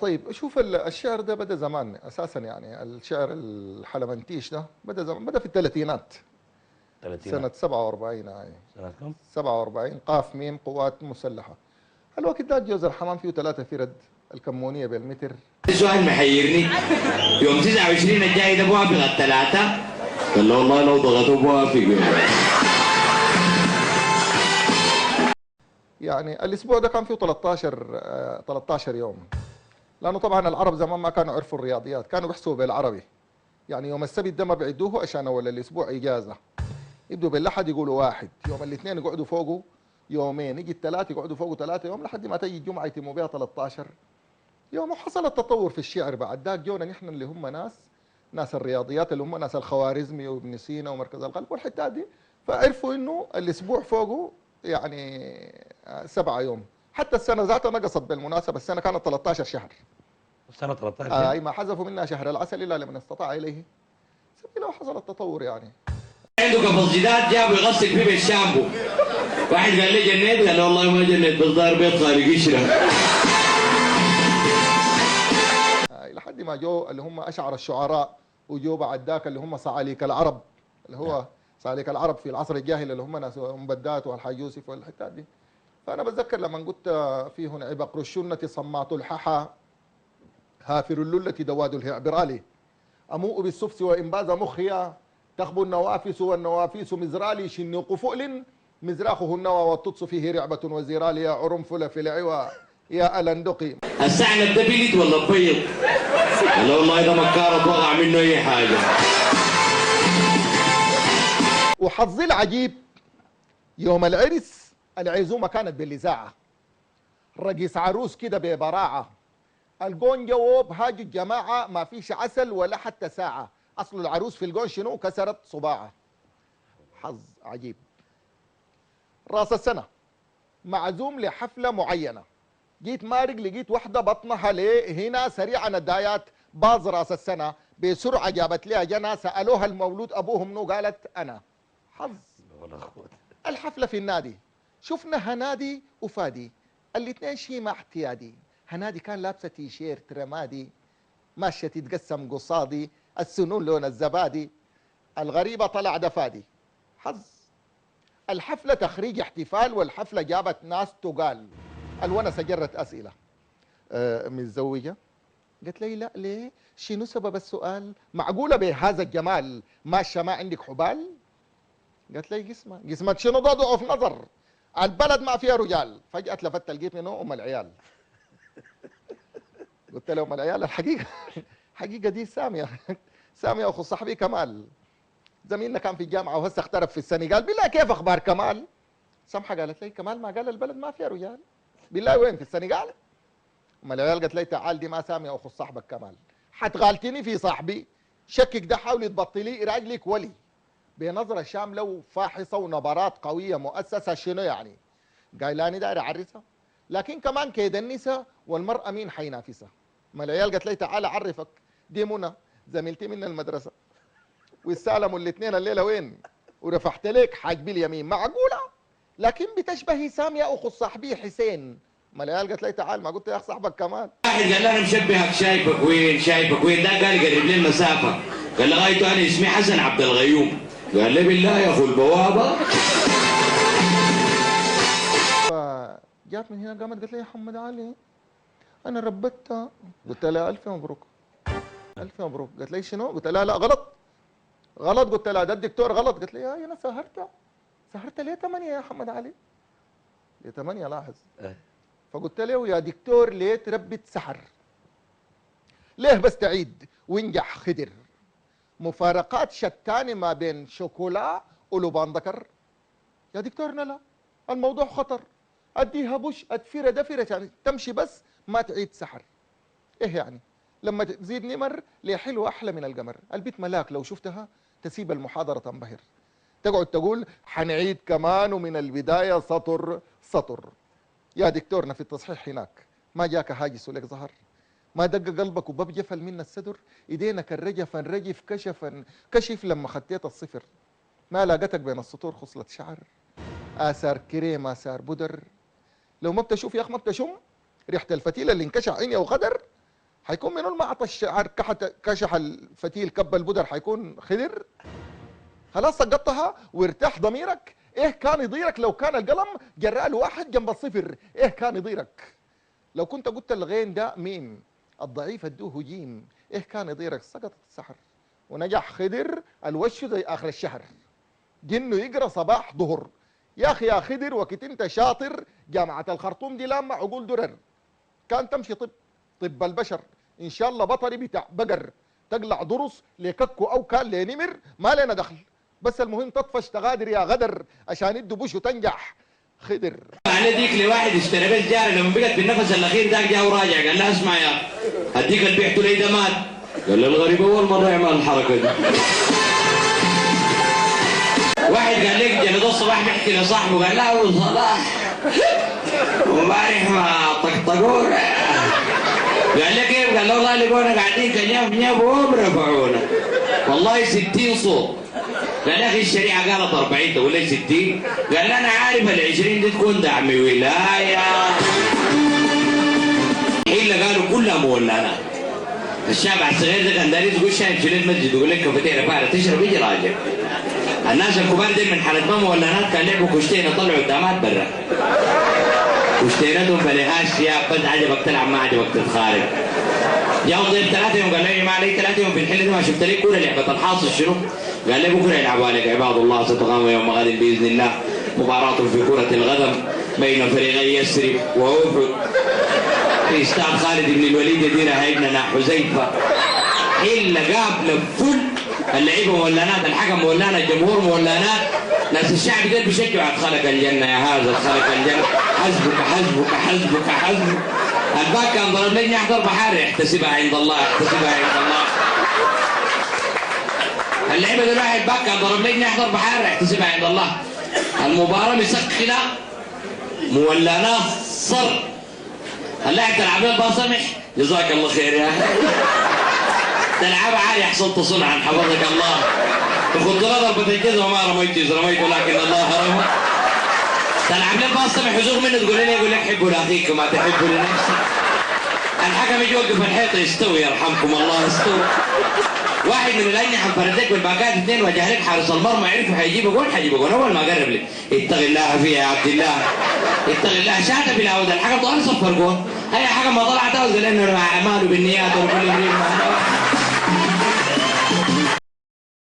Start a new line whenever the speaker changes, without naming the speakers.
طيب شوف الشعر ده بدأ زمان أساسا، يعني الشعر الحلمنتيش ده بدأ زمان، بدأ في الثلاثينات
ثلاثينات.
سنة 47 هاي.
سنة كم؟
47 قاف ميم قوات مسلحة. الوقت ده جوز الحمام فيه 3 فرد، الكمونية بالمتر.
السؤال محيرني، يوم 29 الجاي ده بوافق الثلاثة؟ قال له والله لو ضغطوا بوافق.
يعني الأسبوع ده كان فيه 13 يوم، لأنه طبعا العرب زمان ما كانوا عرفوا الرياضيات، كانوا بيحسبوا بالعربي. يعني يوم السبت ده ما بيعدوه عشان أول الأسبوع إجازة، يبدوا بالأحد يقولوا واحد، يوم الاثنين يقعدوا فوقه يومين، يجي الثلاث يقعدوا فوقه 3 يوم، لحد ما تجي الجمعة يتموا بها 13 يوم. وحصل التطور في الشعر بعد ذاك، جونا نحن اللي هم ناس الرياضيات، اللي هم ناس الخوارزمي وابن سينا ومركز القلب والحتات دي، فعرفوا انه الاسبوع فوقه يعني 7 يوم. حتى السنه ذاتها نقصت بالمناسبه، السنه كانت 13 شهر.
سنة 13.
اي ما حذفوا منها شهر العسل الا لمن استطاع اليه سبيلا، وحصل التطور يعني.
عنده قفص جداد جابه يغسل فيه بالشامبو. واحد قال لي جنيت، قال له والله ما جنيت بس ضارب بيض خارج قشره.
لحد ما جو اللي هم اشعر الشعراء، وجو بعد ذاك اللي هم صعاليك العرب، اللي هو صعاليك العرب في العصر الجاهلي، اللي هم ناس ام بدات والحاج يوسف والحتات دي. فانا بتذكر لما قلت في هنا عبق الشنة صمات الححى، هافر الللة دواد الهعبرالي، اموء بالسفس وانباز مخيا، تخبو النوافس والنوافيس مزرالي، شنيق فؤل مزراخه النوى والتطس فيه رعبة وزرالي، يا عرنفل في العوى يا ألندقي.
السعنب ده بلد ولا بيض؟ قال له والله ده مكارة وقع منه اي حاجه.
وحظي العجيب يوم العرس العزومه كانت بالاذاعه، رقص عروس كده ببراعه، القون جواب هاجوا الجماعه ما فيش عسل ولا حتى ساعه، اصل العروس في القون شنو؟ كسرت صباعه. حظ عجيب. راس السنه معزوم لحفله معينه، جيت مارق لقيت واحده بطنها ليه هنا سريعه ندايات، باظ راس السنه بسرعه جابت لها جنى، سالوها المولود ابوه منو؟ قالت انا. حظ. الحفله في النادي، شفنا هنادي وفادي الاثنين شيء مع احتيادي، هنادي كان لابسه تيشيرت رمادي، ماشيه تتقسم قصادي، السنون لون الزبادي، الغريبه طلع دفادي. حظ. الحفله تخريج احتفال، والحفله جابت ناس تقال، الونسه جرت اسئله. متزوجه؟ قالت لي لا. ليه؟ شنو سبب السؤال؟ معقوله بهذا الجمال ماشيه ما عندك حبال؟ قالت لي قسمة شنو؟ ده ضعف نظر، البلد ما فيها رجال. فجأة لفت لقيت منه ام العيال. قلت له ام العيال الحقيقة حقيقة دي سامية سامية اخو صاحبي كمال، زميلنا كان في الجامعة وهسه اخترف في السنغال. بالله كيف اخبار كمال؟ سمحة قالت لي كمال ما قال البلد ما فيها رجال؟ بالله وين؟ في السنغال؟ ام العيال قالت لي تعال دي ما سامية اخو صاحبك كمال، حتغالتني في صاحبي، شكك ده حاولي تبطلي راجلك ولي، بنظرة شاملة وفاحصة ونبرات قوية مؤسسة. شنو يعني؟ قايلاني داير اعرسها، لكن كمان كيد النساء والمرأة مين حينافسها؟ ما العيال قالت لي تعال اعرفك، دي منى زميلتي من المدرسة، والسالموا الاثنين الليلة وين؟ ورفحت لك حاجبي اليمين. معقولة؟ لكن بتشبهي سامية اخو صاحبي حسين. ما العيال قالت لي تعال، ما قلت يا اخ صاحبك كمان.
واحد قال لي انا مشبهك، شايفك وين شايفك وين، ده قال قرب لي المسافه، قال لغايته انا اسمي حسن عبد الغيوم، قال لي بالله يا اخو البوابه.
فجات من هنا قامت قالت لي يا محمد علي انا ربتها. قلت لها الف مبروك الف مبروك. قالت لي شنو؟ قلت لها لا غلط غلط. قلت لها ده الدكتور غلط. قالت لي يا انا سهرت ليه 8 يا محمد علي؟ ليه 8 لاحظ. فقلت له يا دكتور ليه تربي سحر؟ ليه بس تعيد وينجح خدر؟ مفارقات شتان ما بين شوكولا ولبان ذكر. يا دكتور نلا الموضوع خطر، اديها بوش ادفيره دفيره يعني تمشي بس ما تعيد سحر. ايه يعني؟ لما تزيد نمر ليه حلوه احلى من القمر، البيت ملاك لو شفتها تسيب المحاضره تنبهر، تقعد تقول حنعيد كمان ومن البدايه سطر سطر. يا دكتورنا في التصحيح هناك ما جاك هاجس ولك ظهر؟ ما دق قلبك وباب جفل منا الصدر؟ ايدينك الرجف رجف كشفا كشف لما خطيت الصفر؟ ما لاقتك بين السطور خصلة شعر؟ آثار كريم آثار بدر؟ لو ما بتشوف يا أخ ما بتشم ريحة الفتيلة اللي انكشع عيني وغدر؟ حيكون منو المعطش كشح الفتيل كب البدر؟ حيكون خضر؟ خلاص سقطتها وارتاح ضميرك. ايه كان يضيرك لو كان القلم جرى له واحد جنب الصفر؟ ايه كان يضيرك لو كنت قلت الغين ده ميم، الضعيف ادوه جيم؟ ايه كان يضيرك؟ سقطت السحر ونجح خضر الوش زي اخر الشهر، جنه يقرا صباح ظهر. يا اخي يا خضر وقت انت شاطر، جامعه الخرطوم دي لامع عقول درر. كان تمشي طب البشر، ان شاء الله بطري بتاع بقر، تقلع ضرس لككو او كان لنمر، ما لنا دخل، بس المهم تطفش تغادر يا غدر عشان يدوا بوش وتنجح خضر.
على ديك لواحد اشترى بيت جاري، لما بقت في النفس الاخير ذاك جاء وراجع قال لها اسمع يا هديك اللي بعته لي ده مات. قال له الغريب اول مره يعمل الحركه دي. واحد قال لك جلد الصباح بيحكي لصاحبه قال له ابو صلاح ومبارح ما طقطقونا. قال لك كيف؟ قال له والله لقونا قاعدين كنياف نياف وهم رفعونا والله 60 صوت. قال يا اخي الشريعه قالت 40 تقول لي 60؟ قال انا عارف ال20 دي تكون دعم ولايه. حيله قالوا كلها مولانات. الشاب الصغير ده كان داري يقول شايف في المسجد يقول لك كافيتيريا فارغه تشرب يجي راجع. الناس الكبار دي من حالة ما مولانات كان لعبوا كشتين يطلعوا قدامات برا. كشتيناتهم بلهاش ثياب، بس عجبك تلعب ما عجبك تتخارج. جاوا ضيف 3 يوم قال لي يا جماعه لي 3 يوم في الحله دي ما شفت لي كوره لعبه الحاصل شنو؟ قال لي بكره يلعبوا عليك عباد الله ستقام يوم غد باذن الله مباراه في كره القدم بين فريقي يسرب واوفد في استاد خالد بن الوليد يديرها ابننا حذيفه. حله قابله فل اللعيبه مولانات، الحكم مولانا، الجمهور مولانات، ناس الشعب دول بيشجعوا ادخلك الجنه يا هذا ادخلك الجنه، حسبك حسبك حسبك حسبك. الباك كان ضرب لي يحضر بحاري يحتسبها عند الله يحتسبها عند الله. اللعيبه دول واحد باك كان ضرب لي يحضر بحاري يحتسبها عند الله. المباراه مسخنه مولانات صر. اللاعب تلعب له باسمح جزاك الله خير يا اخي. تلعب عالي حصلت صنعا حفظك الله. تاخذ ضربة الجزمة ما رميت رميت ولكن الله رمى. تلعب لي الباص سمح يزوغ منه تقول لي يقول لك حبوا لاخيك وما تحبوا لنفسك. الحكم يجي يوقف الحيط يستوي يرحمكم الله استوي. واحد من الاجنحه مفردك بالباكات 2 وجه لك حارس المرمى يعرفوا حيجيب جول حيجيب جول اول ما قرب لك. اتق الله فيها يا عبد الله. اتق الله شاته بالعوده الحكم طلع صفر جول. هي حكم ما طلع تعوز قال انه اعماله بالنيات وكل امرئ ما نوى.